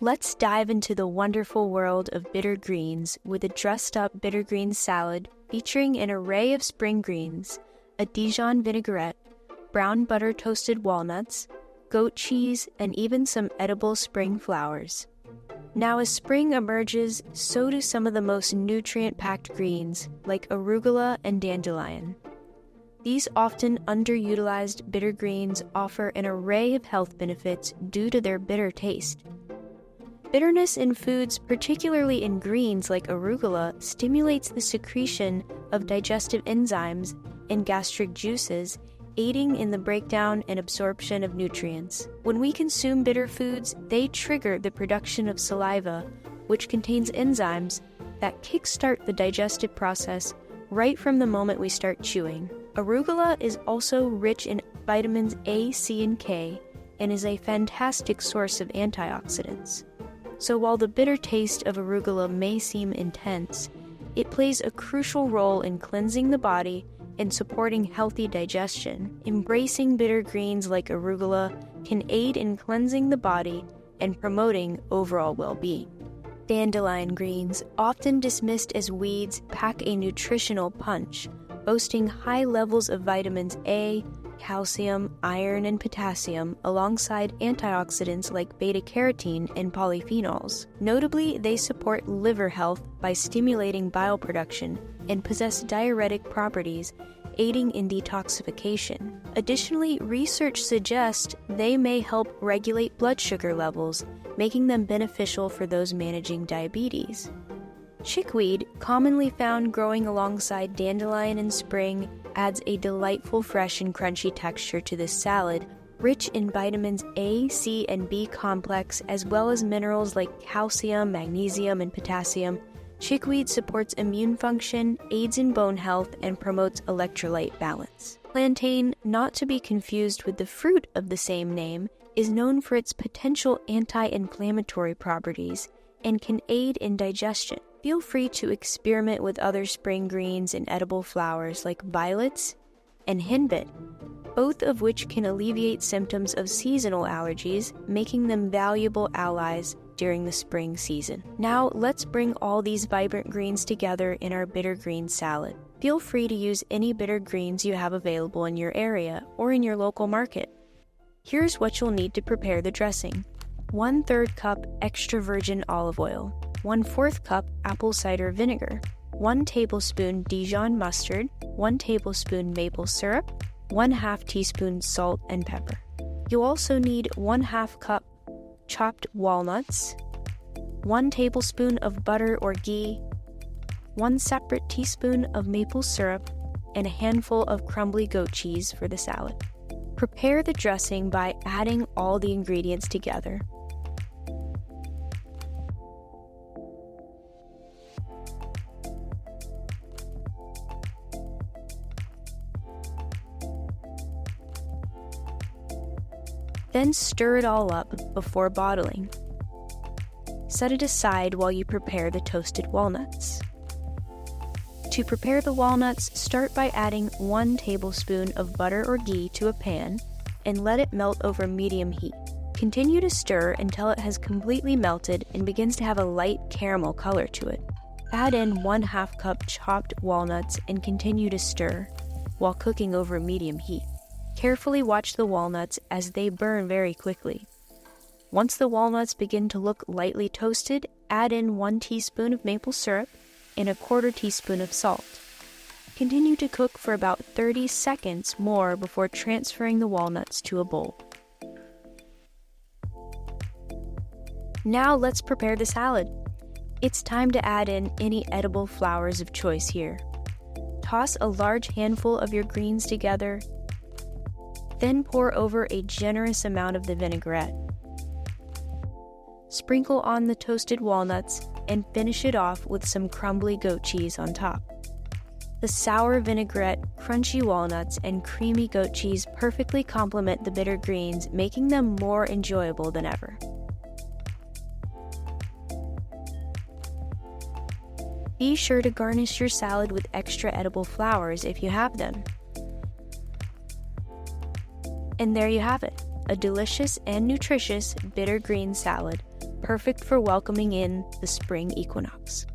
Let's dive into the wonderful world of bitter greens with a dressed-up bitter greens salad featuring an array of spring greens, a Dijon vinaigrette, brown butter toasted walnuts, goat cheese, and even some edible spring flowers. Now, as spring emerges, so do some of the most nutrient-packed greens, like arugula and dandelion. These often underutilized bitter greens offer an array of health benefits due to their bitter taste. Bitterness in foods, particularly in greens like arugula, stimulates the secretion of digestive enzymes and gastric juices, aiding in the breakdown and absorption of nutrients. When we consume bitter foods, they trigger the production of saliva, which contains enzymes that kickstart the digestive process right from the moment we start chewing. Arugula is also rich in vitamins A, C, and K, and is a fantastic source of antioxidants. So while the bitter taste of arugula may seem intense, it plays a crucial role in cleansing the body and supporting healthy digestion. Embracing bitter greens like arugula can aid in cleansing the body and promoting overall well-being. Dandelion greens, often dismissed as weeds, pack a nutritional punch, boasting high levels of vitamins A, calcium, iron, and potassium, alongside antioxidants like beta-carotene and polyphenols. Notably, they support liver health by stimulating bile production and possess diuretic properties, aiding in detoxification. Additionally, research suggests they may help regulate blood sugar levels, making them beneficial for those managing diabetes. Chickweed, commonly found growing alongside dandelion in spring, adds a delightful fresh and crunchy texture to this salad, rich in vitamins A, C, and B complex, as well as minerals like calcium, magnesium, and potassium. Chickweed supports immune function, aids in bone health, and promotes electrolyte balance. Plantain, not to be confused with the fruit of the same name, is known for its potential anti-inflammatory properties and can aid in digestion. Feel free to experiment with other spring greens and edible flowers like violets and henbit, both of which can alleviate symptoms of seasonal allergies, making them valuable allies during the spring season. Now, let's bring all these vibrant greens together in our bitter green salad. Feel free to use any bitter greens you have available in your area or in your local market. Here's what you'll need to prepare the dressing. 1/3 cup extra virgin olive oil, 1/4 cup apple cider vinegar, 1 tablespoon Dijon mustard, 1 tablespoon maple syrup, 1/2 teaspoon salt and pepper. You'll also need 1/2 cup chopped walnuts, 1 tablespoon of butter or ghee, 1 separate teaspoon of maple syrup, and a handful of crumbly goat cheese for the salad. Prepare the dressing by adding all the ingredients together. Then stir it all up before bottling. Set it aside while you prepare the toasted walnuts. To prepare the walnuts, start by adding 1 tablespoon of butter or ghee to a pan and let it melt over medium heat. Continue to stir until it has completely melted and begins to have a light caramel color to it. Add in 1/2 cup chopped walnuts and continue to stir while cooking over medium heat. Carefully watch the walnuts as they burn very quickly. Once the walnuts begin to look lightly toasted, add in 1 teaspoon of maple syrup and 1/4 teaspoon of salt. Continue to cook for about 30 seconds more before transferring the walnuts to a bowl. Now let's prepare the salad. It's time to add in any edible flowers of choice here. Toss a large handful of your greens together, then pour over a generous amount of the vinaigrette. Sprinkle on the toasted walnuts and finish it off with some crumbly goat cheese on top. The sour vinaigrette, crunchy walnuts, and creamy goat cheese perfectly complement the bitter greens, making them more enjoyable than ever. Be sure to garnish your salad with extra edible flowers if you have them. And there you have it, a delicious and nutritious bitter green salad, perfect for welcoming in the spring equinox.